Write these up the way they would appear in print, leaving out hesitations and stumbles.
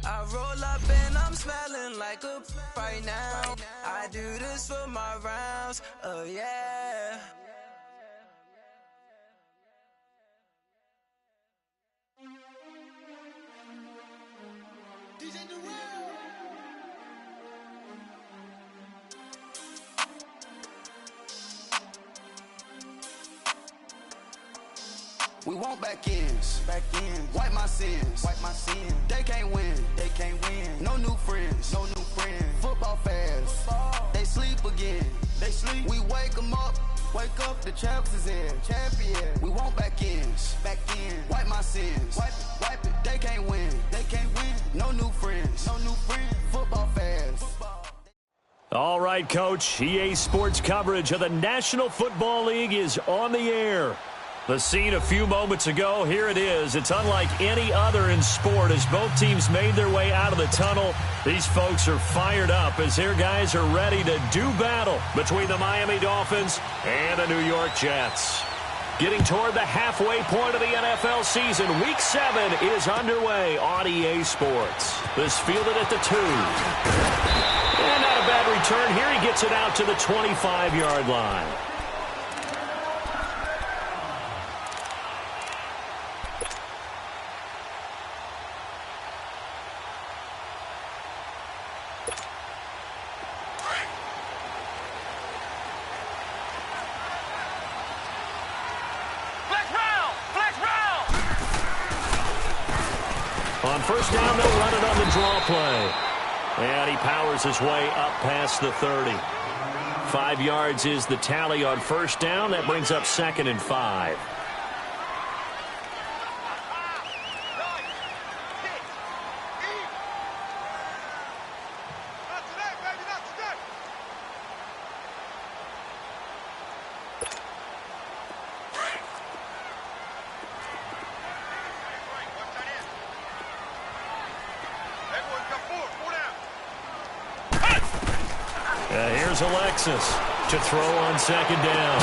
I roll up and I'm smelling like a right now. I do this for my rounds, oh yeah. We want back ends, wipe my sins, They can't win, no new friends, Football fast, they sleep again, We wake them up, the champs is in, champion. We want back ends, wipe my sins, wipe it, they can't win, no new friends, Football fast. All right, Coach, EA Sports coverage of the National Football League is on the air. The scene a few moments ago, here it is. It's unlike any other in sport as both teams made their way out of the tunnel. These folks are fired up as their guys are ready to do battle between the Miami Dolphins and the New York Jets. Getting toward the halfway point of the NFL season, Week 7 is underway on EA Sports. This fielded at the 2. And not a bad return here. He gets it out to the 25-yard line. On first down, they'll run it on the draw play. And he powers his way up past the 30. 5 yards is the tally on first down. That brings up 2nd and 5. Here's Alexis to throw on 2nd down.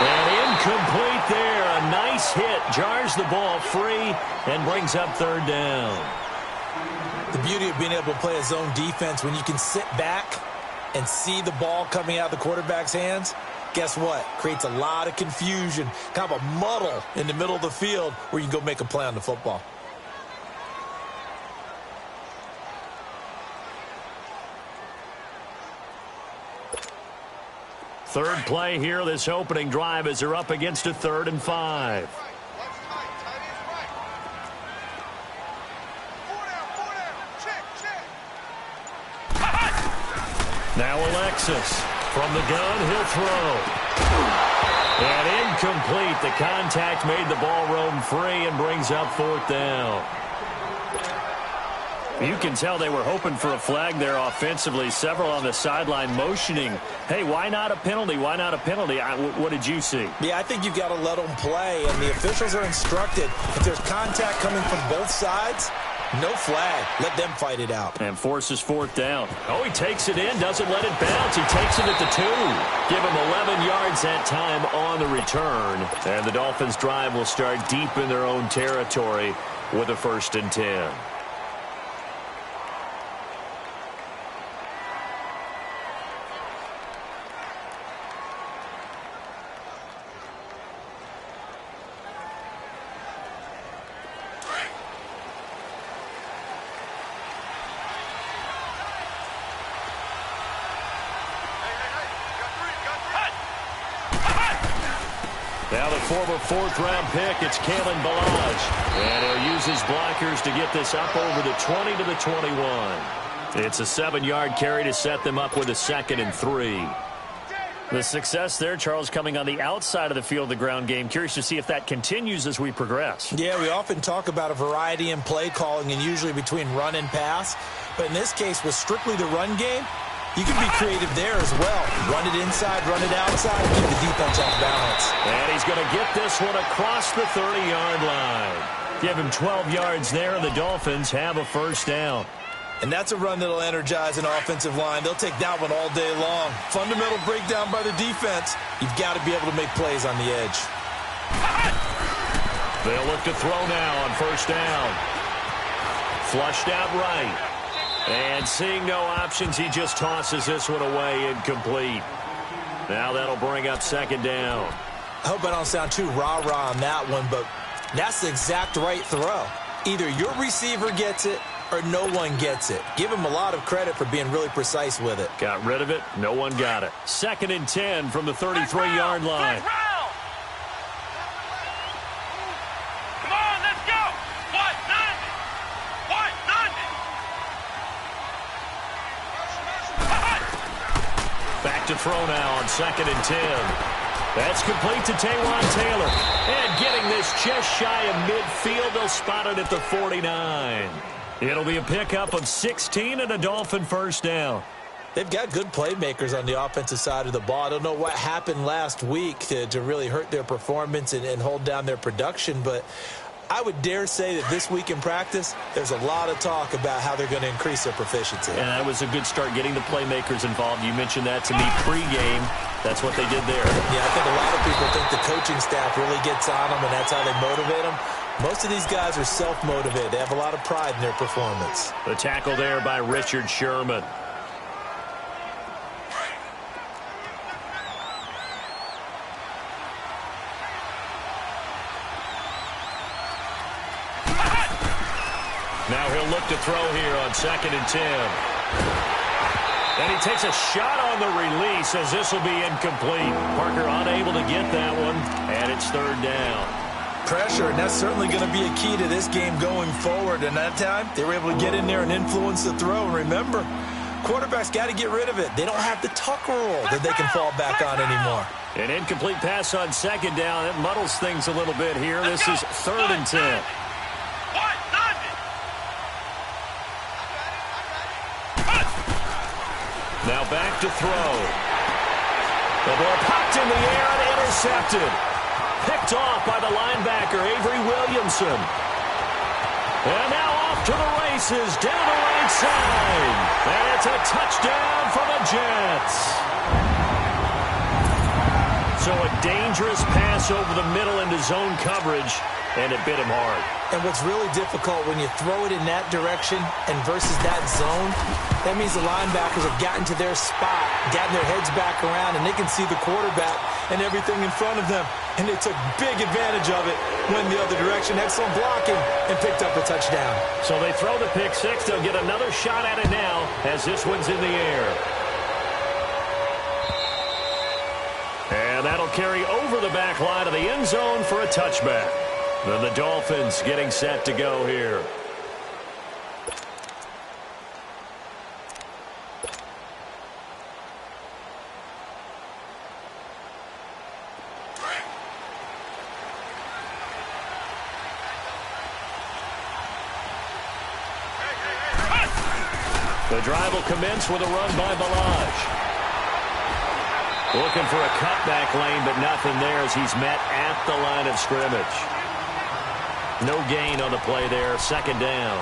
And incomplete there. A nice hit. Jars the ball free and brings up 3rd down. The beauty of being able to play a zone defense when you can sit back and see the ball coming out of the quarterback's hands, guess what? Creates a lot of confusion, kind of a muddle in the middle of the field where you can go make a play on the football. Third play here, this opening drive as they're up against a 3rd and 5. Now Alexis from the gun, he'll throw. And incomplete. The contact made the ball roam free and brings up 4th down. You can tell they were hoping for a flag there offensively. Several on the sideline motioning, hey, why not a penalty? Why not a penalty? What did you see? Yeah, I think you've got to let them play, and the officials are instructed. If there's contact coming from both sides, no flag. Let them fight it out. And forces 4th down. Oh, he takes it in, doesn't let it bounce. He takes it at the 2. Give him 11 yards that time on the return. And the Dolphins' drive will start deep in their own territory with a 1st and 10. Now the former 4th-round pick, it's Kalen Ballage. And he'll use his blockers to get this up over the 20 to the 21. It's a 7-yard carry to set them up with a 2nd and 3. The success there, Charles, coming on the outside of the field, the ground game. Curious to see if that continues as we progress. Yeah, we often talk about a variety in play calling and usually between run and pass. But in this case, with strictly the run game, you can be creative there as well. Run it inside, run it outside, keep the defense off balance. And he's going to get this one across the 30-yard line. Give him 12 yards there, and the Dolphins have a 1st down. And that's a run that'll energize an offensive line. They'll take that one all day long. Fundamental breakdown by the defense. You've got to be able to make plays on the edge. They'll look to throw now on 1st down. Flushed out right. And seeing no options, he just tosses this one away incomplete. Now that'll bring up second down. I hope I don't sound too rah-rah on that one, but that's the exact right throw. Either your receiver gets it or no one gets it. Give him a lot of credit for being really precise with it. Got rid of it. No one got it. 2nd and 10 from the 33-yard line. Back to throw now on 2nd and 10. That's complete to Taywan Taylor. And getting this just shy of midfield, they'll spot it at the 49. It'll be a pickup of 16 and a Dolphin first down. They've got good playmakers on the offensive side of the ball. I don't know what happened last week to really hurt their performance and hold down their production, but I would dare say that this week in practice, there's a lot of talk about how they're going to increase their proficiency. And that was a good start getting the playmakers involved. You mentioned that to me pregame. That's what they did there. Yeah, I think a lot of people think the coaching staff really gets on them, and that's how they motivate them. Most of these guys are self-motivated. They have a lot of pride in their performance. The tackle there by Richard Sherman. Now he'll look to throw here on 2nd and 10. And he takes a shot on the release as this will be incomplete. Parker unable to get that one, and it's 3rd down. Pressure, and that's certainly going to be a key to this game going forward. And that time, they were able to get in there and influence the throw. And remember, quarterbacks got to get rid of it. They don't have the tuck rule that they can fall back on anymore. An incomplete pass on 2nd down. It muddles things a little bit here. This is 3rd and 10. Now back to throw. The ball popped in the air and intercepted. Picked off by the linebacker, Avery Williamson. And now off to the races, down the right side. And it's a touchdown for the Jets. So a dangerous pass over the middle into zone coverage, and it bit him hard. And what's really difficult when you throw it in that direction and versus that zone, that means the linebackers have gotten to their spot, gotten their heads back around, and they can see the quarterback and everything in front of them. And they took big advantage of it, went the other direction, excellent blocking, and picked up a touchdown. So they throw the pick six. They'll get another shot at it now as this one's in the air. And that'll carry over the back line of the end zone for a touchback. Then the Dolphins getting set to go here. The drive will commence with a run by Balaj. Looking for a cutback lane, but nothing there as he's met at the line of scrimmage. No gain on the play there. 2nd down.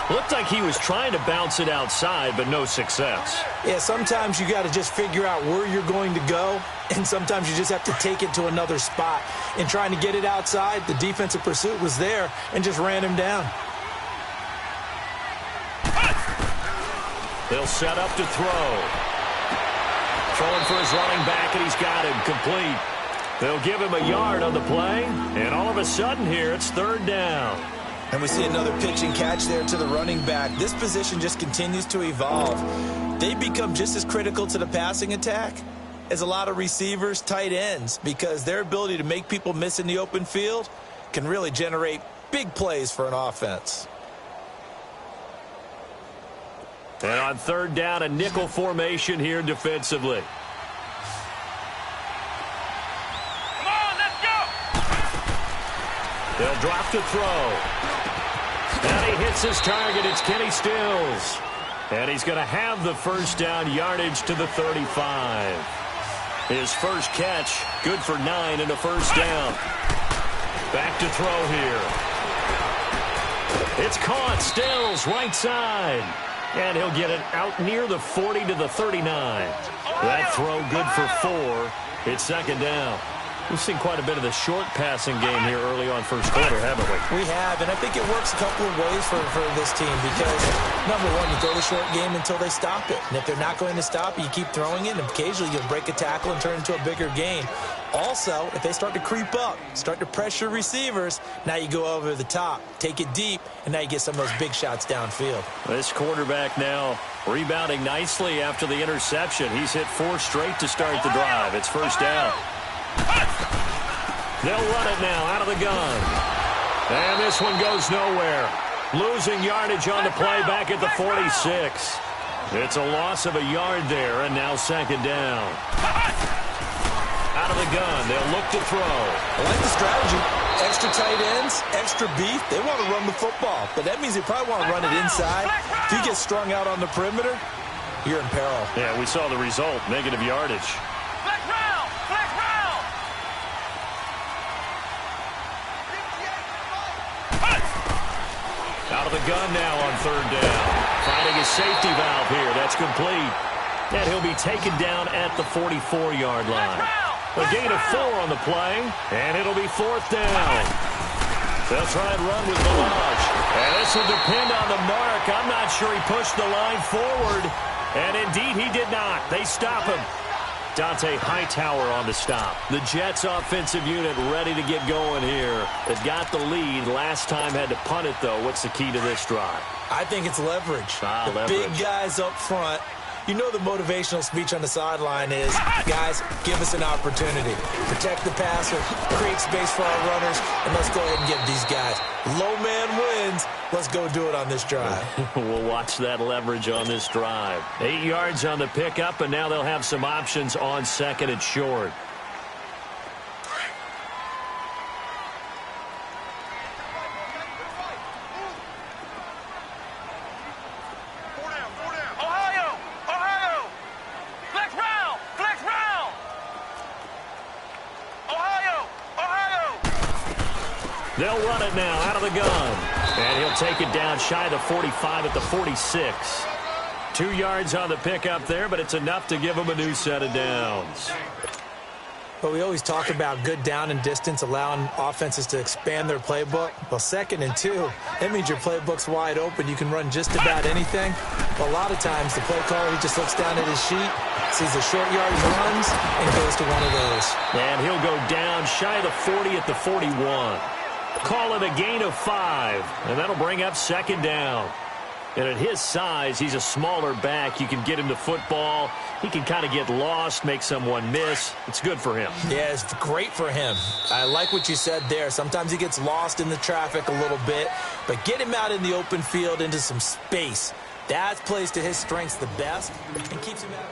Looked like he was trying to bounce it outside, but no success. Yeah, sometimes you got to just figure out where you're going to go, and sometimes you just have to take it to another spot. In trying to get it outside, the defensive pursuit was there and just ran him down. They'll set up to throw. Throwing for his running back, and he's got him complete. They'll give him a yard on the play, and all of a sudden here, it's 3rd down. And we see another pitch and catch there to the running back. This position just continues to evolve. They become just as critical to the passing attack as a lot of receivers, tight ends, because their ability to make people miss in the open field can really generate big plays for an offense. And on 3rd down, a nickel formation here defensively. Come on, let's go! They'll drop to throw. And he hits his target. It's Kenny Stills. And he's going to have the first down, yardage to the 35. His first catch, good for 9 and a first down. Back to throw here. It's caught. Stills, right side. And he'll get it out near the 40 to the 39. That throw good for 4. It's 2nd down. We've seen quite a bit of the short passing game here early on first quarter, haven't we? We have, and I think it works a couple of ways for this team because, number one, you throw the short game until they stop it. And if they're not going to stop it, you keep throwing it, and occasionally you'll break a tackle and turn it into a bigger gain. Also, if they start to creep up, start to pressure receivers, now you go over the top, take it deep, and now you get some of those big shots downfield. This quarterback now rebounding nicely after the interception. He's hit 4 straight to start the drive. It's first down. They'll run it now out of the gun. And this one goes nowhere. Losing yardage on the play back at the 46. It's a loss of a yard there, and now second down. Out of the gun, they'll look to throw. I like the strategy. Extra tight ends, extra beef. They want to run the football, but that means they probably want to run it inside. If you get strung out on the perimeter, you're in peril. Yeah, we saw the result, negative yardage. Flex round! Flex round! Out of the gun now on third down. Finding his safety valve here. That's complete. And he'll be taken down at the 44-yard line. A gain of 4 on the play, and it'll be fourth down. They'll try and run with Balaj. And this will depend on the mark. I'm not sure he pushed the line forward. And indeed, he did not. They stop him. Dante Hightower on the stop. The Jets offensive unit ready to get going here. They've got the lead. Last time had to punt it, though. What's the key to this drive? I think it's leverage. Leverage. Big guys up front. You know the motivational speech on the sideline is, guys, give us an opportunity. Protect the passer, create space for our runners, and let's go ahead and give these guys. Low man wins. Let's go do it on this drive. We'll watch that leverage on this drive. 8 yards on the pickup, and now they'll have some options on second and short. They'll run it now out of the gun. And he'll take it down shy of the 45 at the 46. 2 yards on the pickup there, but it's enough to give him a new set of downs. But we always talk about good down and distance, allowing offenses to expand their playbook. Well, 2nd and 2, that means your playbook's wide open. You can run just about anything. But a lot of times, the play caller, he just looks down at his sheet, sees the short yardage runs, and goes to one of those. And he'll go down shy of the 40 at the 41. Call it a gain of 5, and that'll bring up second down. And at his size, he's a smaller back. You can get him the football. He can kind of get lost, make someone miss. It's good for him. Yeah, it's great for him. I like what you said there. Sometimes he gets lost in the traffic a little bit, but get him out in the open field into some space. That plays to his strengths the best and keeps him out.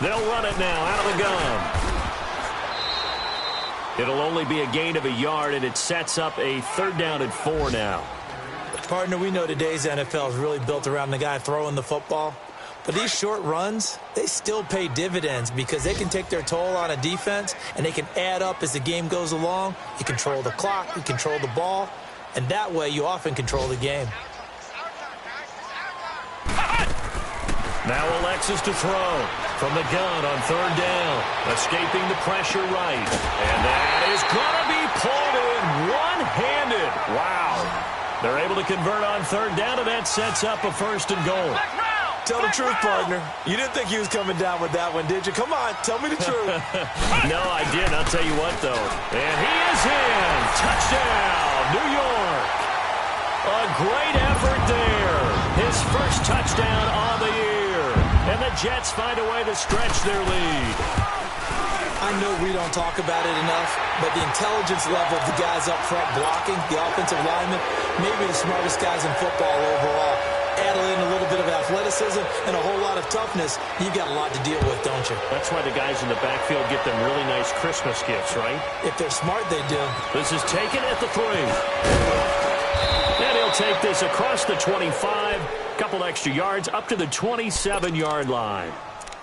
They'll run it now out of the gun. It'll only be a gain of a yard, and it sets up a 3rd down and 4 now. Partner, we know today's NFL is really built around the guy throwing the football. But these short runs, they still pay dividends because they can take their toll on a defense, and they can add up as the game goes along. You control the clock, you control the ball, and that way you often control the game. Now Alexis to throw from the gun on 3rd down. Escaping the pressure right. And that is going to be pulled in one-handed. Wow. They're able to convert on 3rd down, and that sets up a 1st and goal. Tell the truth, partner. You didn't think he was coming down with that one, did you? Come on, tell me the truth. No, I didn't. I'll tell you what, though. And he is in. Touchdown, New York. A great effort there. His first touchdown on the year. And the Jets find a way to stretch their lead. I know we don't talk about it enough, but the intelligence level of the guys up front blocking, the offensive linemen, maybe the smartest guys in football overall. Add in a little bit of athleticism athleticism and a whole lot of toughness, you've got a lot to deal with, don't you? That's why the guys in the backfield get them really nice Christmas gifts, right? If they're smart, they do. This is taken at the 3. And he'll take this across the 25, couple extra yards up to the 27-yard line.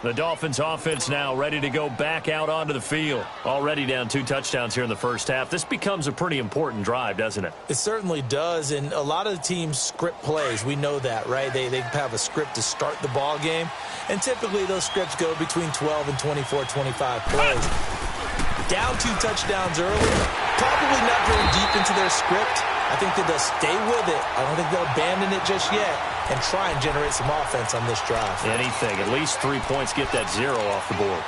The Dolphins offense now ready to go back out onto the field. Already down 2 touchdowns here in the first half. This becomes a pretty important drive, doesn't it? It certainly does, and a lot of the teams script plays. We know that, right? They have a script to start the ball game, and typically those scripts go between 12 and 24, 25 plays. Down 2 touchdowns early, probably not going deep into their script. I think that they'll stay with it. I don't think they'll abandon it just yet and try and generate some offense on this drive. Anything. At least 3 points, get that 0 off the board.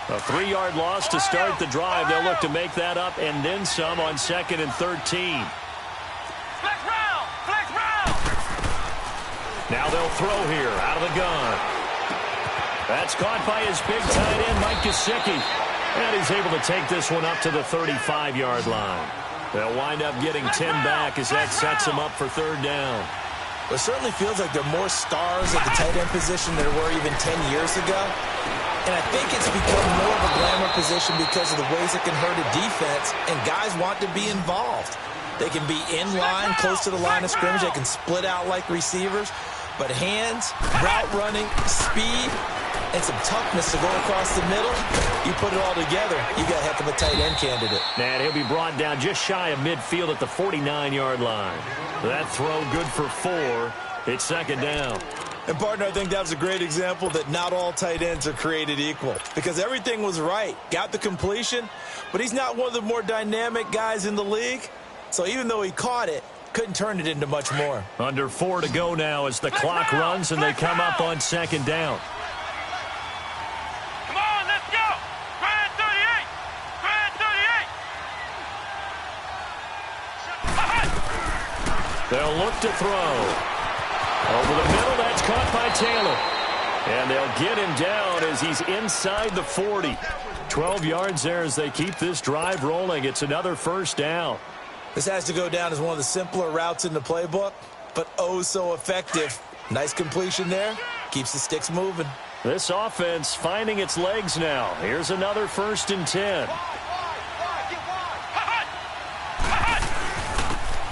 A 3-yard loss to start the drive. They'll look to make that up and then some on 2nd and 13. Now they'll throw here out of the gun. That's caught by his big tight end, Mike Gesicki. And he's able to take this one up to the 35-yard line. They'll wind up getting 10 back as that sets them up for 3rd down. It certainly feels like there are more stars at the tight end position than there were even 10 years ago. And I think it's become more of a glamour position because of the ways it can hurt a defense, and guys want to be involved. They can be in line, close to the line of scrimmage. They can split out like receivers. But hands, route running, speed, and some toughness to go across the middle, you put it all together, you got a heck of a tight end candidate. And he'll be brought down just shy of midfield at the 49-yard line. That throw good for 4. It's 2nd down. And, partner, I think that was a great example that not all tight ends are created equal. Because everything was right. Got the completion, but he's not one of the more dynamic guys in the league. So even though he caught it, couldn't turn it into much more. Under 4 to go now as the clock runs and they come up on 2nd down. Come on, let's go. Grand 38. Grand 38. They'll look to throw. Over the middle, that's caught by Taylor. And they'll get him down as he's inside the 40. 12 yards there as they keep this drive rolling. It's another 1st down. This has to go down as one of the simpler routes in the playbook, but oh so effective. Nice completion there. Keeps the sticks moving. This offense finding its legs now. Here's another 1st and 10.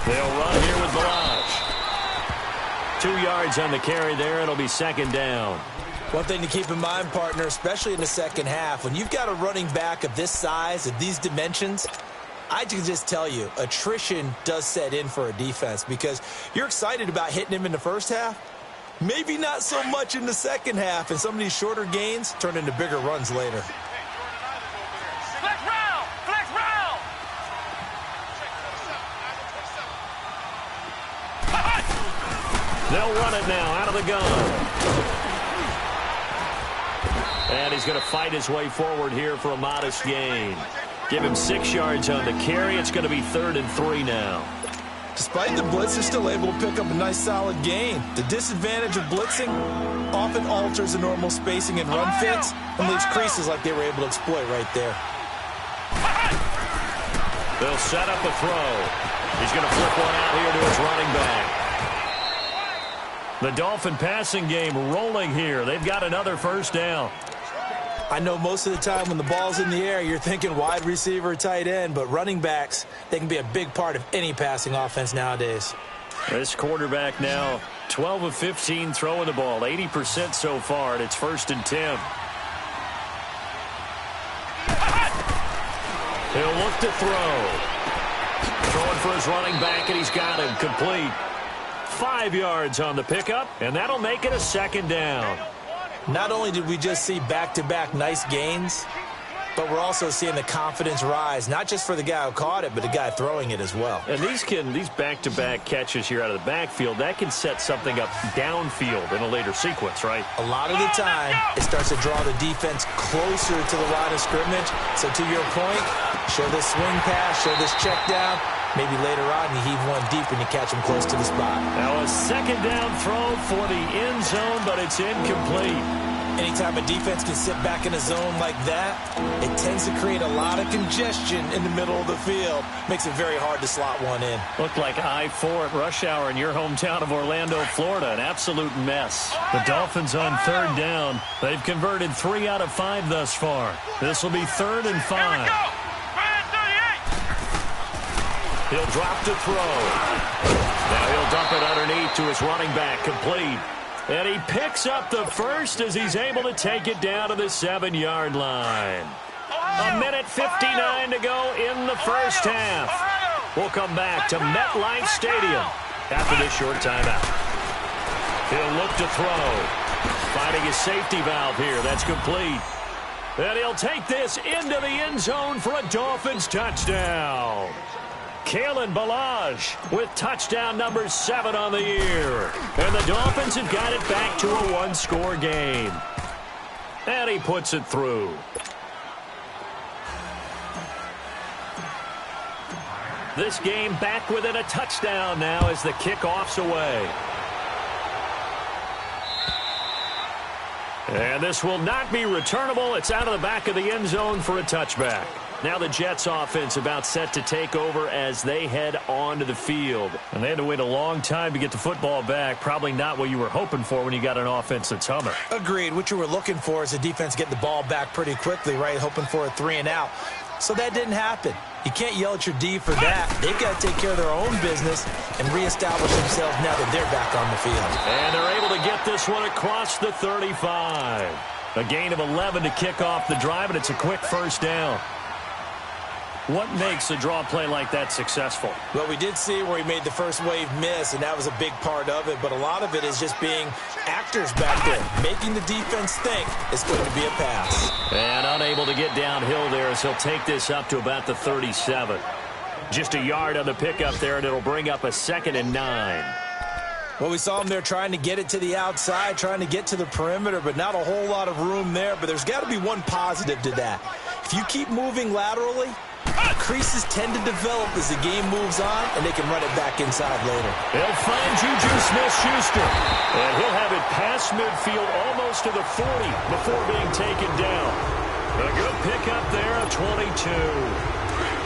They'll run here with Balazs. 2 yards on the carry there. It'll be 2nd down. One thing to keep in mind, partner, especially in the second half, when you've got a running back of this size, of these dimensions, I can just tell you, attrition does set in for a defense because you're excited about hitting him in the first half. Maybe not so much in the second half, and some of these shorter gains turn into bigger runs later. Flex round! Flex round! They'll run it now out of the gun. And he's going to fight his way forward here for a modest gain. Give him 6 yards on the carry. It's going to be 3rd and 3 now. Despite the blitz, they're still able to pick up a nice solid gain. The disadvantage of blitzing often alters the normal spacing and run fits and leaves creases like they were able to exploit right there. They'll set up a throw. He's going to flip one out here to his running back. The Dolphin passing game rolling here. They've got another 1st down. I know most of the time when the ball's in the air, you're thinking wide receiver, tight end, but running backs, they can be a big part of any passing offense nowadays. This quarterback now 12 of 15 throwing the ball, 80% so far, and it's 1st and 10. He'll look to throw. Throwing for his running back, and he's got him complete. 5 yards on the pickup, and that'll make it a 2nd down. Not only did we just see back-to-back nice gains, but we're also seeing the confidence rise, not just for the guy who caught it, but the guy throwing it as well. And these back-to-back catches here out of the backfield, that can set something up downfield in a later sequence, right? A lot of the time, it starts to draw the defense closer to the line of scrimmage. So to your point, show this swing pass, show this check down. Maybe later on you heave one deep and you catch him close to the spot. Now a 2nd down throw for the end zone, but it's incomplete. Anytime a defense can sit back in a zone like that, it tends to create a lot of congestion in the middle of the field. Makes it very hard to slot one in. Looked like I-4 at rush hour in your hometown of Orlando, Florida. An absolute mess. The Dolphins on third down. They've converted 3 out of 5 thus far. This will be 3rd and 5. He'll drop to throw. Now he'll dump it underneath to his running back, complete. And he picks up the first as he's able to take it down to the 7-yard line. 1:59 to go in the first half. We'll come back to MetLife Stadium after this short timeout. He'll look to throw. Finding his safety valve here. That's complete. And he'll take this into the end zone for a Dolphins touchdown. Kalen Ballage with touchdown number 7 on the year. And the Dolphins have got it back to a 1-score game. And he puts it through. This game back within a touchdown now as the kickoff's away. And this will not be returnable. It's out of the back of the end zone for a touchback. Now the Jets offense about set to take over as they head onto the field. And they had to wait a long time to get the football back. Probably not what you were hoping for when you got an offense that's humming. Agreed. What you were looking for is the defense getting the ball back pretty quickly, right? Hoping for a 3-and-out. So that didn't happen. You can't yell at your D for that. They've got to take care of their own business and reestablish themselves now that they're back on the field. And they're able to get this one across the 35. A gain of 11 to kick off the drive, and it's a quick first down. What makes a draw play like that successful? Well, we did see where he made the first wave miss, and that was a big part of it. But a lot of it is just being actors back there, making the defense think it's going to be a pass. And unable to get downhill there as he'll take this up to about the 37. Just a yard on the pickup there, and it'll bring up a 2nd and 9. Well, we saw him there trying to get it to the outside, trying to get to the perimeter, but not a whole lot of room there. But there's got to be one positive to that. If you keep moving laterally, creases tend to develop as the game moves on, and they can run it back inside later. They'll find Juju Smith-Schuster, and he'll have it past midfield almost to the 40 before being taken down. A good pickup there, a 22.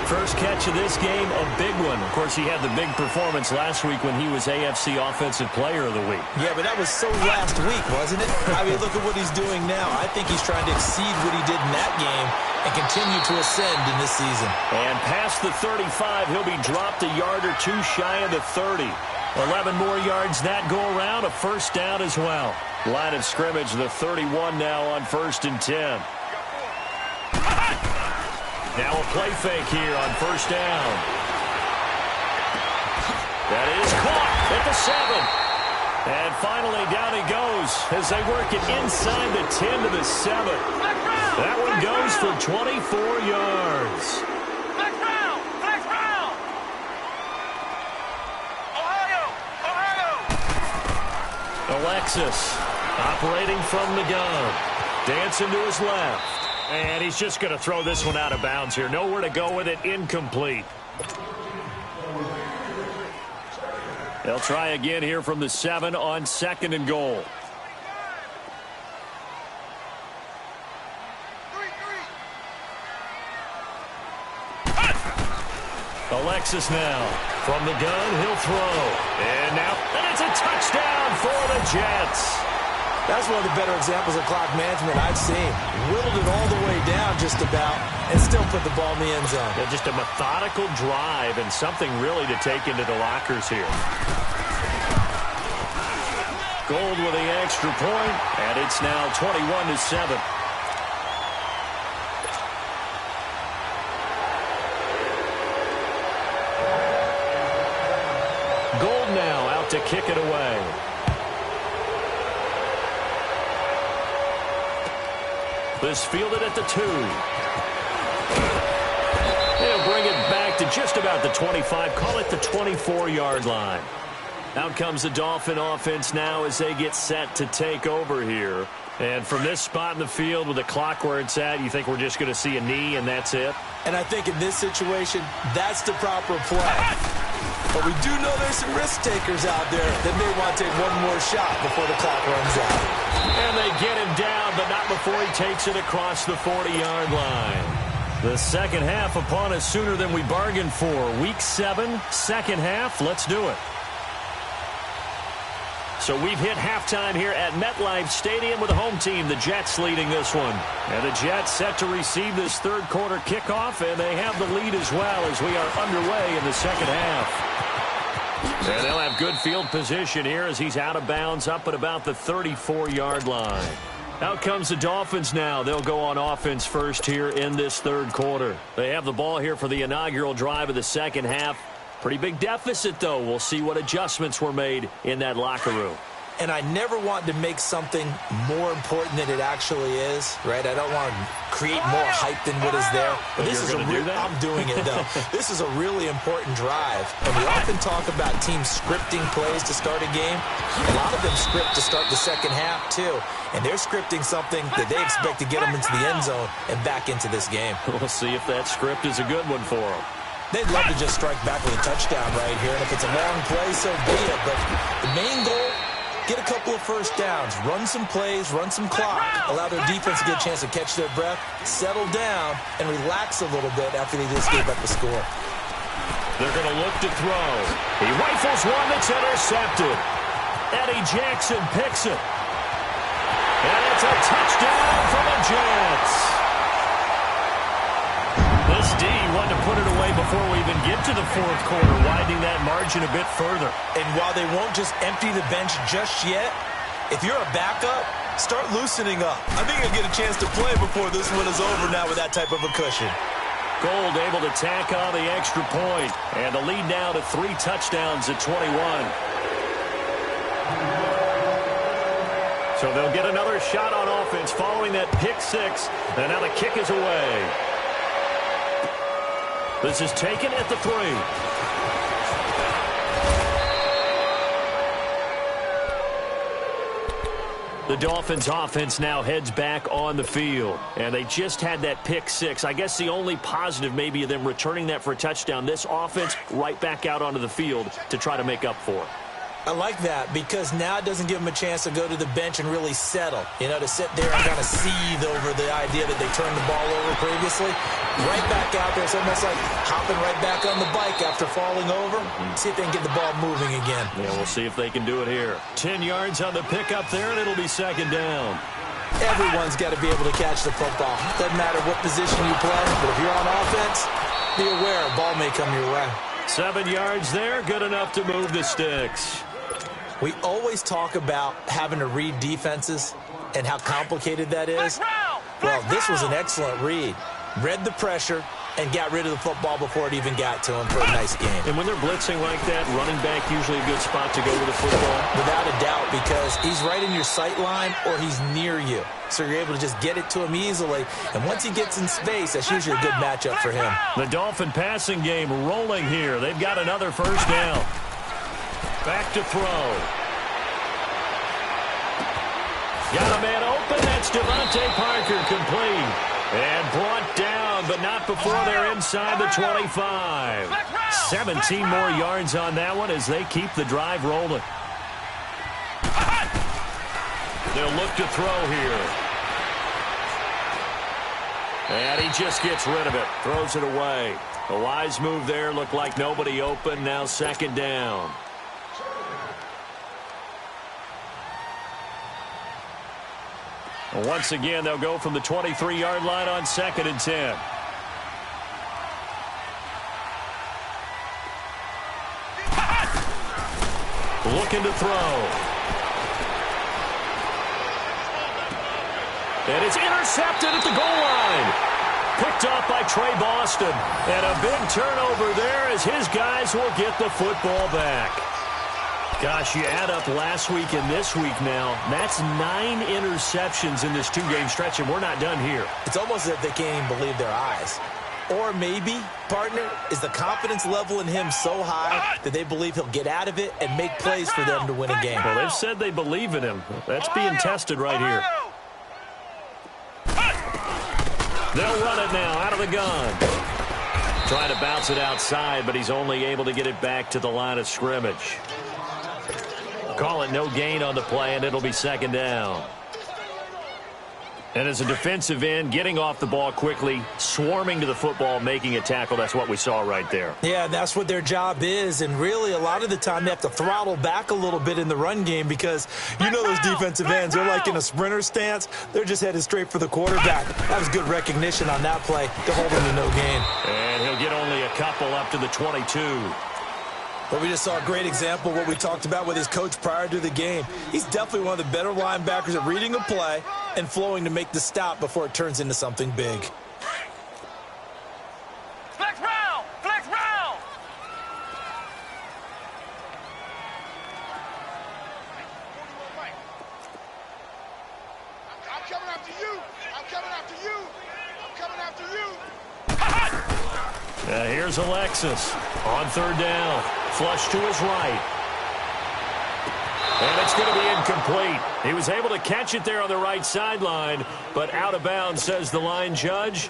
First catch of this game, a big one. Of course, he had the big performance last week when he was AFC Offensive Player of the Week. Yeah, but that was so last week, wasn't it? I mean, look at what he's doing now. I think he's trying to exceed what he did in that game and continue to ascend in this season. And past the 35, he'll be dropped a yard or two shy of the 30. 11 more yards that go around, a first down as well. Line of scrimmage, the 31 now on 1st and 10. Now a play fake here on first down. That is caught at the 7. And finally down he goes as they work it inside the 10 to the 7. That one goes for 24 yards. Alexis operating from the gun. Dancing to his left. And he's just going to throw this one out of bounds here. Nowhere to go with it. Incomplete. They'll try again here from the 7 on 2nd and goal. Alexis now from the gun. He'll throw. And it's a touchdown for the Jets. That's one of the better examples of clock management I've seen. Whittled it all the way down just about and still put the ball in the end zone. Yeah, just a methodical drive and something really to take into the lockers here. Gold with the extra point, and it's now 21-7. Gold now out to kick it away. This fielded at the 2. They'll bring it back to just about the 25. Call it the 24-yard line. Out comes the Dolphin offense now as they get set to take over here. And from this spot in the field with the clock where it's at, you think we're just going to see a knee and that's it? And I think in this situation, that's the proper play. But we do know there's some risk takers out there that may want to take one more shot before the clock runs out. And they get him down, but not before he takes it across the 40-yard line. The second half upon us sooner than we bargained for. Week 7, second half. Let's do it. So we've hit halftime here at MetLife Stadium with the home team, the Jets, leading this one. And the Jets set to receive this third quarter kickoff, and they have the lead as well as we are underway in the second half. And they'll have good field position here as he's out of bounds up at about the 34-yard line. Out comes the Dolphins now. They'll go on offense first here in this third quarter. They have the ball here for the inaugural drive of the second half. Pretty big deficit, though. We'll see what adjustments were made in that locker room. And I never want to make something more important than it actually is, right? I don't want to create more hype than what is there. But this is I'm doing it, though. This is a really important drive. And we often talk about teams scripting plays to start a game. A lot of them script to start the second half, too. And they're scripting something that they expect to get them into the end zone and back into this game. We'll see if that script is a good one for them. They'd love to just strike back with a touchdown right here. And if it's a long play, so be it. But the main goal, get a couple of first downs, run some plays, run some clock, allow their defense to get a chance to catch their breath, settle down, and relax a little bit after they just gave up the score. They're going to look to throw. He rifles one that's intercepted. Eddie Jackson picks it. And it's a touchdown for the Jets. This D wanted to put it away before we even get to the fourth quarter, widening that margin a bit further. And while they won't just empty the bench just yet, if you're a backup, start loosening up. I think you'll get a chance to play before this one is over now with that type of a cushion. Gold able to tack on the extra point. And the lead now to 3 touchdowns at 21. So they'll get another shot on offense following that pick 6. And now the kick is away. This is taken at the 3. The Dolphins offense now heads back on the field. And they just had that pick 6. I guess the only positive maybe of them returning that for a touchdown. This offense right back out onto the field to try to make up for it. I like that because now it doesn't give them a chance to go to the bench and really settle. You know, to sit there and kind of seethe over the idea that they turned the ball over previously. Right back out there. It's almost like hopping right back on the bike after falling over. See if they can get the ball moving again. Yeah, we'll see if they can do it here. 10 yards on the pickup there, and it'll be second down. Everyone's got to be able to catch the football. Doesn't matter what position you play, but if you're on offense, be aware a ball may come your way. 7 yards there, good enough to move the sticks. We always talk about having to read defenses and how complicated that is. Well, this was an excellent read. Read the pressure and got rid of the football before it even got to him for a nice game. And when they're blitzing like that, running back usually a good spot to go with the football? Without a doubt, because he's right in your sight line or he's near you. So you're able to just get it to him easily. And once he gets in space, that's usually a good matchup for him. The Dolphin passing game rolling here. They've got another first down. Back to throw. Got a man open. That's Devontae Parker complete. And brought down, but not before they're inside the 25. 17 more yards on that one as they keep the drive rolling. They'll look to throw here. And he just gets rid of it. Throws it away. A wise move there. Looked like nobody open. Now second down. Once again, they'll go from the 23-yard line on 2nd and 10. Looking to throw. And it's intercepted at the goal line. Picked off by Trey Boston. And a big turnover there as his guys will get the football back. Gosh, you add up last week and this week now, that's 9 interceptions in this 2-game stretch, and we're not done here. It's almost as if they can't even believe their eyes. Or maybe, partner, is the confidence level in him so high that they believe he'll get out of it and make plays for them to win a game. Well, they've said they believe in him. That's being tested right here. They'll run it now out of the gun. Trying to bounce it outside, but he's only able to get it back to the line of scrimmage. Call it no gain on the play, and it'll be second down. And as a defensive end, getting off the ball quickly, swarming to the football, making a tackle, that's what we saw right there. Yeah, that's what their job is, and really a lot of the time they have to throttle back a little bit in the run game because you know those defensive ends, they're like in a sprinter stance. They're just headed straight for the quarterback. That was good recognition on that play to hold him to no gain. And he'll get only a couple up to the 22. But we just saw a great example of what we talked about with his coach prior to the game. He's definitely one of the better linebackers at reading a play and flowing to make the stop before it turns into something big. Flex round! Flex round! I'm coming after you! I'm coming after you! I'm coming after you! Here's Alexis on third down. Flush to his right. And it's going to be incomplete. He was able to catch it there on the right sideline, but out of bounds, says the line judge.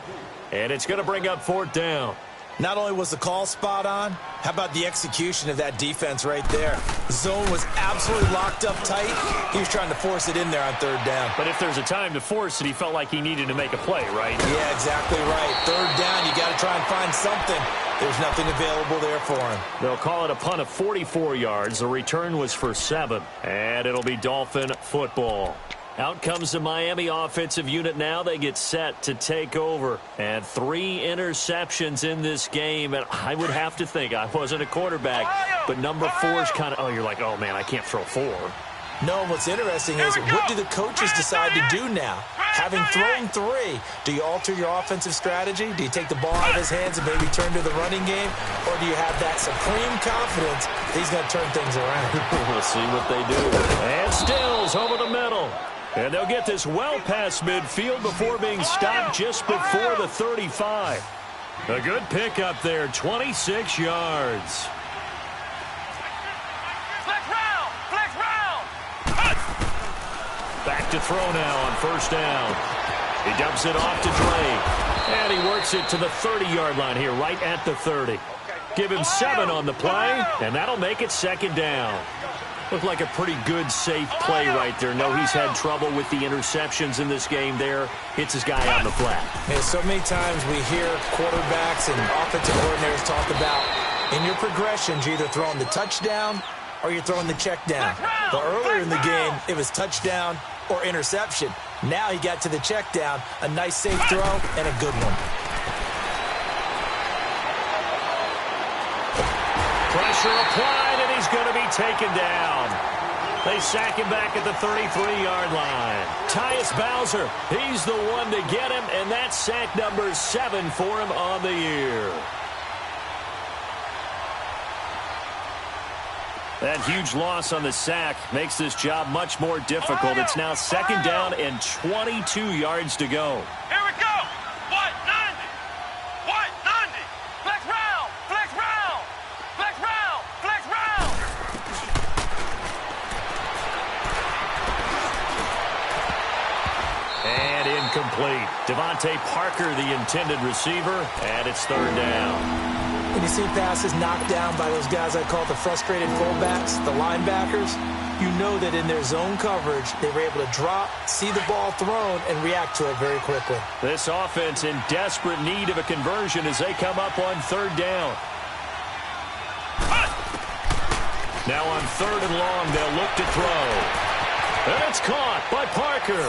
And it's going to bring up fourth down. Not only was the call spot on, how about the execution of that defense right there? Zone was absolutely locked up tight. He was trying to force it in there on third down. But if there's a time to force it, he felt like he needed to make a play, right? Yeah, exactly right. Third down, you got to try and find something. There's nothing available there for him. They'll call it a punt of 44 yards. The return was for 7. And it'll be Dolphin football. Out comes the Miami offensive unit now. They get set to take over. And 3 interceptions in this game. And I would have to think, I wasn't a quarterback, but number 4 is kind of, you're like, oh, man, I can't throw 4. No, what's interesting is what do the coaches decide to do now? Having thrown 3, do you alter your offensive strategy? Do you take the ball out of his hands and maybe turn to the running game? Or do you have that supreme confidence that he's going to turn things around? We'll see what they do. And Stills over the middle. And they'll get this well past midfield before being stopped just before the 35. A good pickup there, 26 yards. Back to throw now on first down. He dumps it off to Drake. And he works it to the 30-yard line here, right at the 30. Give him 7 on the play, and that'll make it second down. Looked like a pretty good, safe play right there. No, he's had trouble with the interceptions in this game there. Hits his guy on the flat. Man, so many times we hear quarterbacks and offensive coordinators talk about in your progressions, you're either throwing the touchdown or you're throwing the check down. But earlier in the game, it was touchdown or interception. Now he got to the check down, a nice safe throw, and a good one. Pressure applied, and he's going to be taken down. They sack him back at the 33-yard line. Tyus Bowser, he's the one to get him, and that's sack number 7 for him on the year. That huge loss on the sack makes this job much more difficult. It's now second down and 22 yards to go. Here we go. What? 90. What? 90. Flex round. Flex round. Flex round. Flex round. And incomplete. Devontae Parker, the intended receiver, and it's third down. When you see passes knocked down by those guys I call the frustrated fullbacks, the linebackers, you know that in their zone coverage, they were able to drop, see the ball thrown, and react to it very quickly. This offense in desperate need of a conversion as they come up on third down. Now on third and long, they'll look to throw. And it's caught by Parker.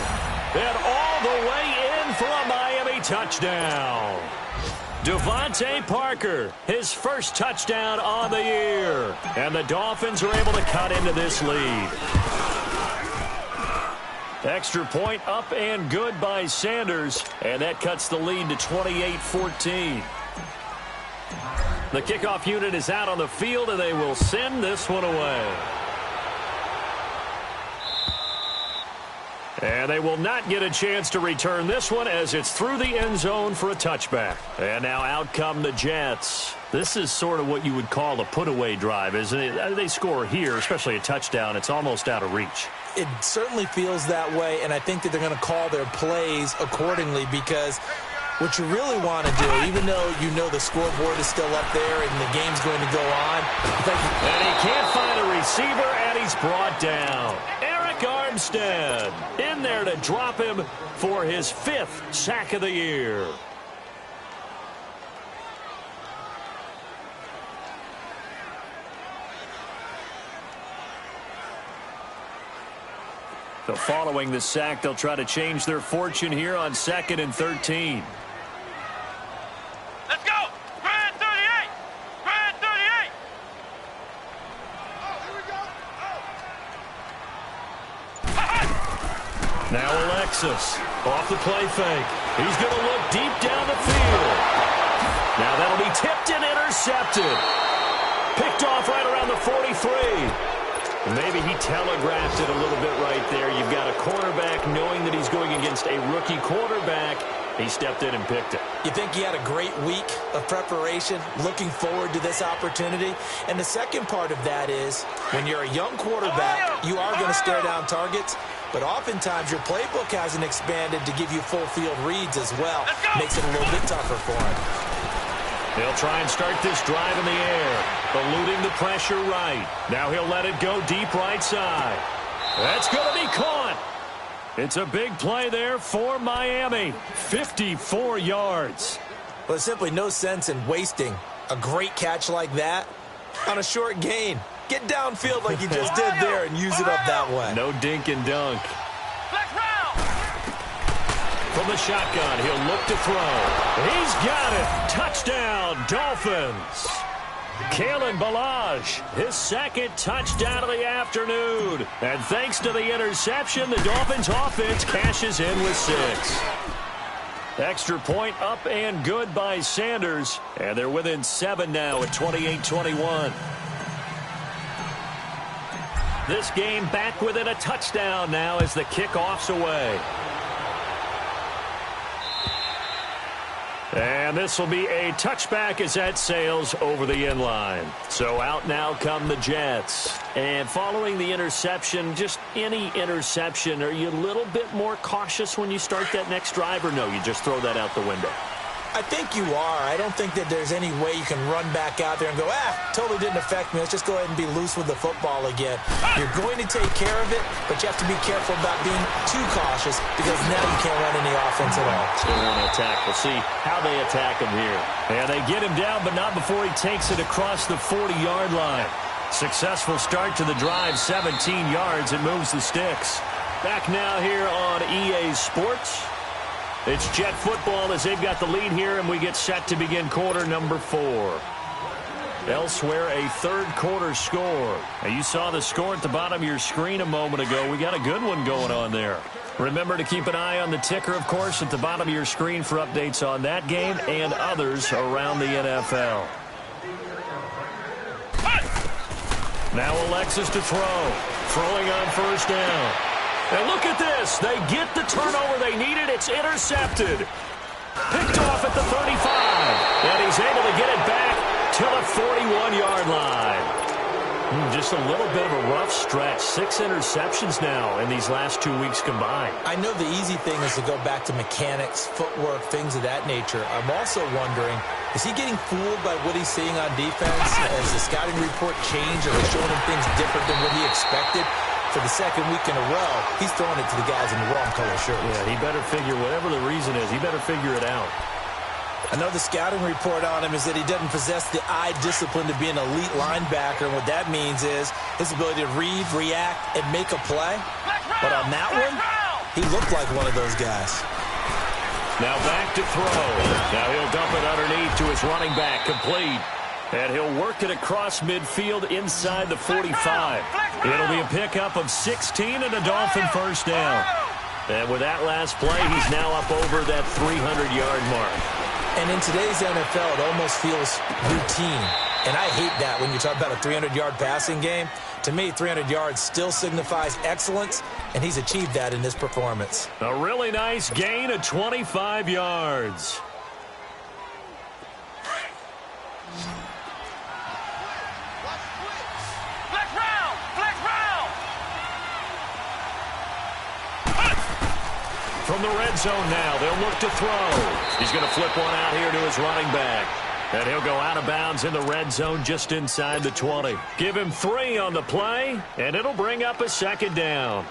And all the way in for a Miami touchdown. Devontae Parker, his first touchdown on the year. And the Dolphins are able to cut into this lead. Extra point up and good by Sanders. And that cuts the lead to 28-14. The kickoff unit is out on the field, and they will send this one away. And they will not get a chance to return this one as it's through the end zone for a touchback. And now out come the Jets. This is sort of what you would call a put-away drive, isn't it? They score here, especially a touchdown. It's almost out of reach. It certainly feels that way, and I think that they're going to call their plays accordingly because What you really want to do, even though you know the scoreboard is still up there and the game's going to go on. And he can't find a receiver, and he's brought down. Eric Armstead in there to drop him for his 5th sack of the year. So following the sack, they'll try to change their fortune here on 2nd and 13. Let's go! Grand 38! Grand 38! Oh, here we go. Now Alexis off the play fake. He's going to look deep down the field. Now that'll be tipped and intercepted. Picked off right around the 43. Maybe he telegraphed it a little bit right there. You've got a quarterback knowing that he's going against a rookie quarterback. He stepped in and picked it. You think he had a great week of preparation, looking forward to this opportunity? And the second part of that is, when you're a young quarterback, you are going to stare down targets, but oftentimes your playbook hasn't expanded to give you full field reads as well. Makes it a little bit tougher for him. They'll try and start this drive in the air, eluding the pressure right. Now he'll let it go deep right side. That's going to be caught. It's a big play there for Miami. 54 yards. Well, there's simply no sense in wasting a great catch like that on a short gain. Get downfield like you just did there and use it up that way. No dink and dunk. From the shotgun, he'll look to throw. He's got it. Touchdown, Dolphins. Kalen Ballage, his 2nd touchdown of the afternoon. And thanks to the interception, the Dolphins offense cashes in with 6. Extra point up and good by Sanders. And they're within 7 now at 28-21. This game back within a touchdown now as the kickoff's away. And this will be a touchback as that sails over the inline. So out now come the Jets. And following the interception, just any interception, are you a little bit more cautious when you start that next drive, or no, you just throw that out the window? I think you are. I don't think that there's any way you can run back out there and go, totally didn't affect me. Let's just go ahead and be loose with the football again. You're going to take care of it, but you have to be careful about being too cautious because now you can't run any offense at all. Still want to attack. We'll see how they attack him here. And they get him down, but not before he takes it across the 40-yard line. Successful start to the drive, 17 yards, and moves the sticks. Back now here on EA Sports. It's Jet football as they've got the lead here, and we get set to begin quarter number 4. Elsewhere, a 3rd quarter score. Now, you saw the score at the bottom of your screen a moment ago. We got a good one going on there. Remember to keep an eye on the ticker, of course, at the bottom of your screen for updates on that game and others around the NFL. Now Alexis to throw. Throwing on 1st down. And look at this. They get the turnover they needed. It's intercepted. Picked off at the 35. And he's able to get it back to the 41-yard line. Just a little bit of a rough stretch. 6 interceptions now in these last 2 weeks combined. I know the easy thing is to go back to mechanics, footwork, things of that nature. I'm also wondering, is he getting fooled by what he's seeing on defense? Has the scouting report changed? Are they showing him things different than what he expected? For the 2nd week in a row, he's throwing it to the guys in the wrong color shirts. Yeah, he better figure, whatever the reason is, he better figure it out. I know the scouting report on him is that he doesn't possess the eye discipline to be an elite linebacker, and what that means is his ability to read, react, and make a play. But on that one, he looked like one of those guys. Now back to throw. Now he'll dump it underneath to his running back, complete. And he'll work it across midfield inside the 45. It'll be a pickup of 16 and a Dolphin 1st down. And with that last play, he's now up over that 300-yard mark. And in today's NFL, it almost feels routine. And I hate that when you talk about a 300-yard passing game. To me, 300 yards still signifies excellence, and he's achieved that in this performance. A really nice gain of 25 yards. From From the red zone now, they'll look to throw. He's going to flip one out here to his running back. And he'll go out of bounds in the red zone just inside the 20. Give him 3 on the play, and it'll bring up a second down.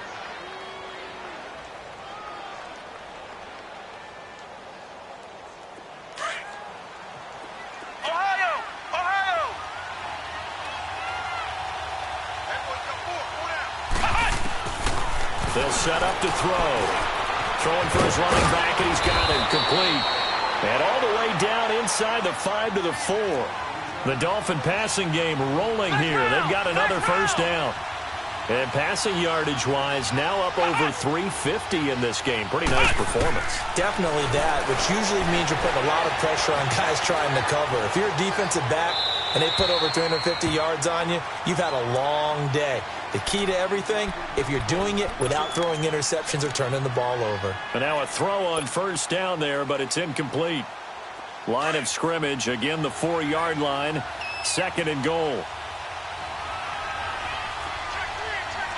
They'll set up to throw. Throwing for his running back, and he's got it complete. And all the way down inside the 5 to the 4. The Dolphin passing game rolling here. They've got another first down. And passing yardage-wise, now up over 350 in this game. Pretty nice performance. Definitely that, which usually means you're putting a lot of pressure on guys trying to cover. If you're a defensive back and they put over 350 yards on you, you've had a long day. The key to everything, if you're doing it without throwing interceptions or turning the ball over. And now a throw on first down there, but it's incomplete. Line of scrimmage, again the 4-yard line, 2nd and goal.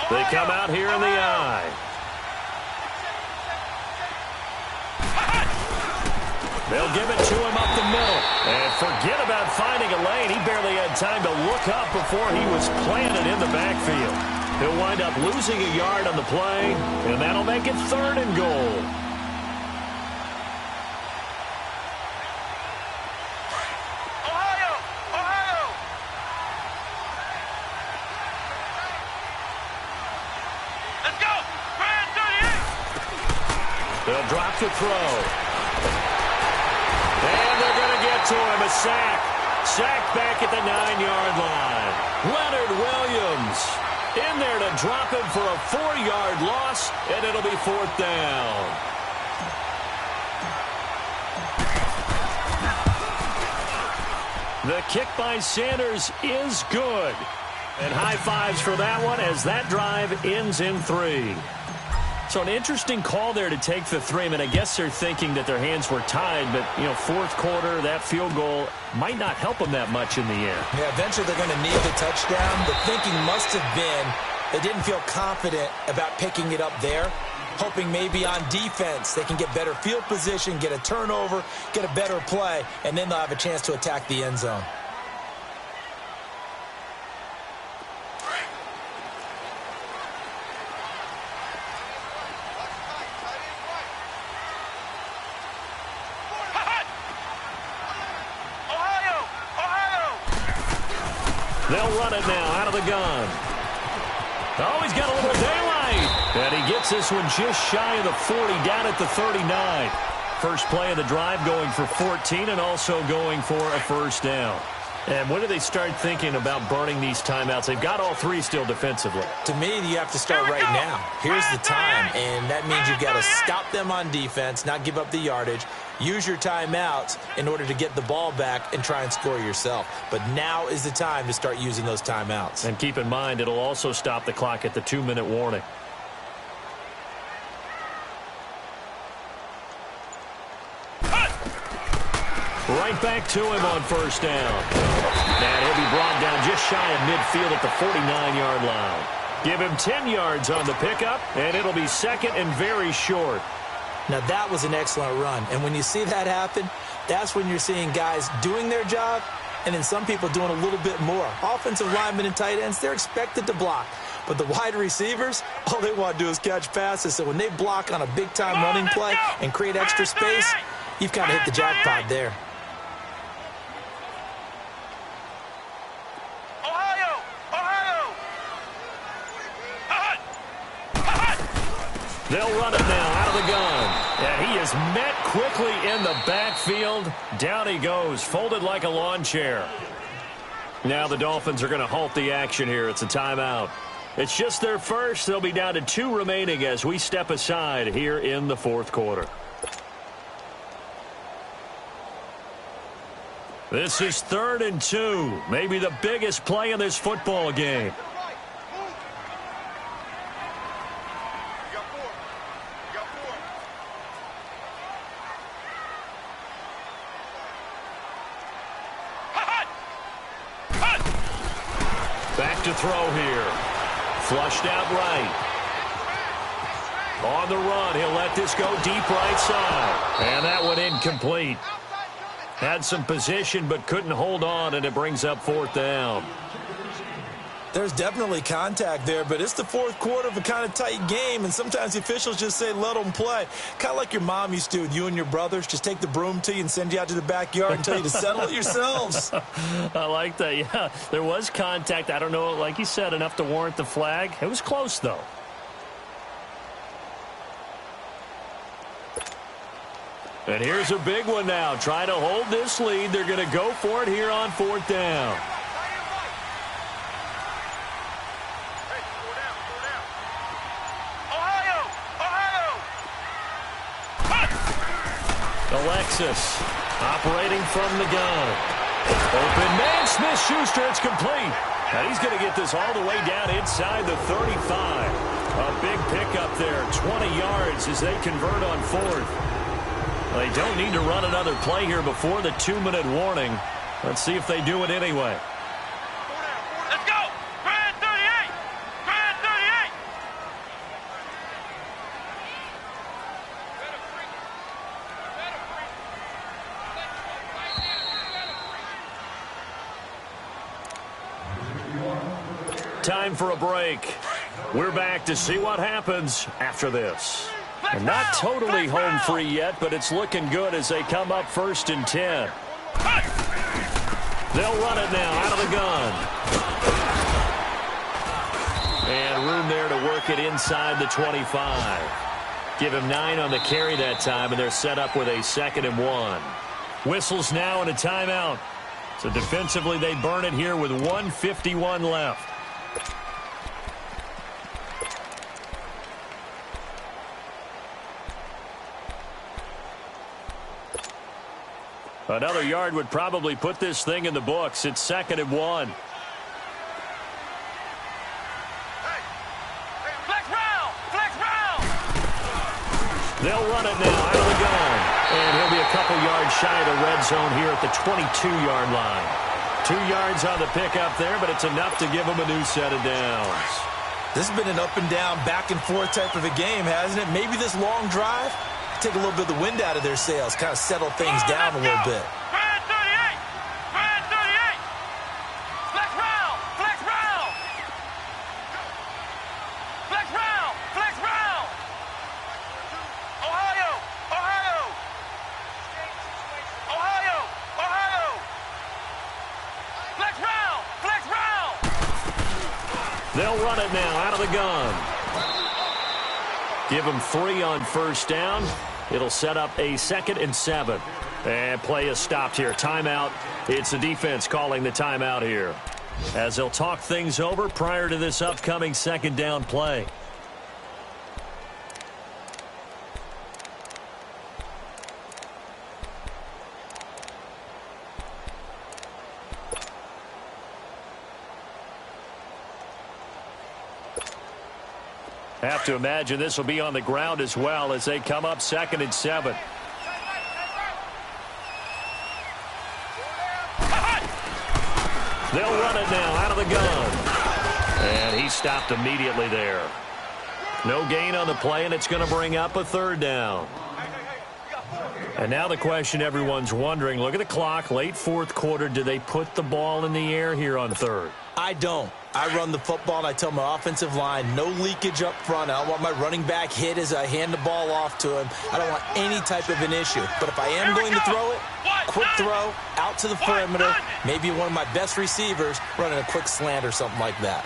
They come out here in the I. They'll give it to him up the middle. And forget about finding a lane. He barely had time to look up before he was planted in the backfield. He'll wind up losing a yard on the play, and that'll make it 3rd and goal. They'll drop to throw. And they're going to get to him. A sack. Sack back at the 9-yard line. Leonard Williams in there to drop him for a 4-yard loss, and it'll be 4th down. The kick by Sanders is good. And high fives for that one as that drive ends in 3. So an interesting call there to take the 3. I mean, I guess they're thinking that their hands were tied, but, you know, 4th quarter, that field goal might not help them that much in the end. Yeah, eventually they're going to need the touchdown. The thinking must have been they didn't feel confident about picking it up there, hoping maybe on defense they can get better field position, get a turnover, get a better play, and then they'll have a chance to attack the end zone. They'll run it now out of the gun. Oh, he's got a little daylight. And he gets this one just shy of the 40, down at the 39. First play of the drive going for 14 and also going for a first down. And when do they start thinking about burning these timeouts? They've got all 3 still defensively. To me, you have to start right now. Here's the time, and that means you've got to stop them on defense, not give up the yardage. Use your timeouts in order to get the ball back and try and score yourself. But now is the time to start using those timeouts. And keep in mind, it'll also stop the clock at the 2-minute warning. Right back to him on first down. And he'll be brought down just shy of midfield at the 49-yard line. Give him 10 yards on the pickup, and it'll be 2nd and very short. Now, that was an excellent run. And when you see that happen, that's when you're seeing guys doing their job and then some people doing a little bit more. Offensive linemen and tight ends, they're expected to block. But the wide receivers, all they want to do is catch passes. So when they block on a big-time running play and create extra space, you've kind of hit the jackpot there. They'll run it now out of the gun. And he is met quickly in the backfield. Down he goes, folded like a lawn chair. Now the Dolphins are going to halt the action here. It's a timeout. It's just their first. They'll be down to 2 remaining as we step aside here in the 4th quarter. This is 3rd and 2. Maybe the biggest play in this football game. Back to throw here. Flushed out right. On the run, he'll let this go deep right side. And that one incomplete. Had some position but couldn't hold on, and it brings up 4th down. There's definitely contact there, but it's the 4th quarter of a kind of tight game, and sometimes the officials just say let them play. Kind of like your mom used to with you and your brothers. Just take the broom to you and send you out to the backyard and tell you to settle it yourselves. I like that, yeah. There was contact. I don't know, like you said, enough to warrant the flag. It was close, though. And here's a big one now. Trying to hold this lead. They're going to go for it here on 4th down. Alexis operating from the gun. Open man, Smith-Schuster, it's complete. And he's going to get this all the way down inside the 35. A big pickup there, 20 yards as they convert on 4th. They don't need to run another play here before the 2-minute warning. Let's see if they do it anyway. Let's go! Grand 38! Grand 38! Time for a break. We're back to see what happens after this. And not totally home free yet, but it's looking good as they come up 1st and 10. They'll run it now out of the gun. And room there to work it inside the 25. Give him 9 on the carry that time, and they're set up with a 2nd and 1. Whistles now and a timeout. So defensively, they burn it here with 1:51 left. Another yard would probably put this thing in the books. It's 2nd and 1. Flex round! Flex round! They'll run it now out of the gun. And he'll be a couple yards shy of the red zone here at the 22-yard line. 2 yards on the pickup there, but it's enough to give him a new set of downs. This has been an up and down, back and forth type of a game, hasn't it? Maybe this long drive take a little bit of the wind out of their sails, kind of settle things down a little bit. Grand 38! Grand 38! Flex round! Flex round! Flex round! Flex round! Ohio! Ohio! Ohio! Ohio! Flex round! Flex round! They'll run it now out of the gun. Give them 3 on 1st down. It'll set up a 2nd and 7. And play is stopped here. Timeout. It's the defense calling the timeout here, as they'll talk things over prior to this upcoming 2nd down play. Have to imagine this will be on the ground as well as they come up 2nd and 7. They'll run it now out of the gun. And he stopped immediately there. No gain on the play, and it's going to bring up a 3rd down. And now the question everyone's wondering, look at the clock, late 4th quarter. Do they put the ball in the air here on 3rd? I don't. I run the football, and I tell my offensive line, no leakage up front. I don't want my running back hit as I hand the ball off to him. I don't want any type of an issue. But if I am going to throw it, quick throw, out to the perimeter, maybe one of my best receivers running a quick slant or something like that.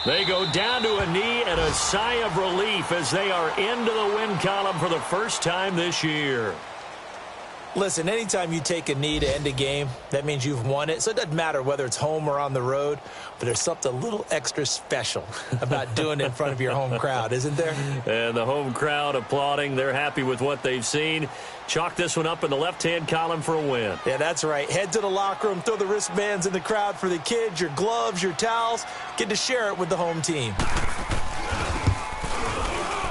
They go down to a knee and a sigh of relief as they are into the win column for the first time this year. Listen, anytime you take a knee to end a game, that means you've won it. So it doesn't matter whether it's home or on the road, but there's something a little extra special about doing it in front of your home crowd, isn't there? And the home crowd applauding. They're happy with what they've seen. Chalk this one up in the left-hand column for a win. Yeah, that's right. Head to the locker room, throw the wristbands in the crowd for the kids, your gloves, your towels. Get to share it with the home team.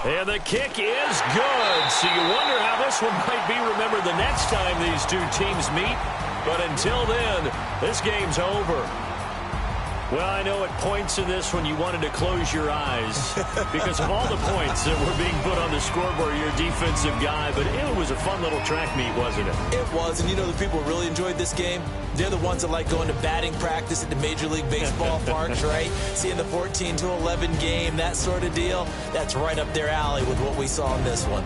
And the kick is good. So you wonder how this one might be remembered the next time these two teams meet. But until then, this game's over. Well, I know at points in this one you wanted to close your eyes because of all the points that were being put on the scoreboard, your defensive guy. But it was a fun little track meet, wasn't it? It was, and you know the people who really enjoyed this game? They're the ones that like going to batting practice at the Major League Baseball parks, right? Seeing the 14-11 game, that sort of deal. That's right up their alley with what we saw in this one.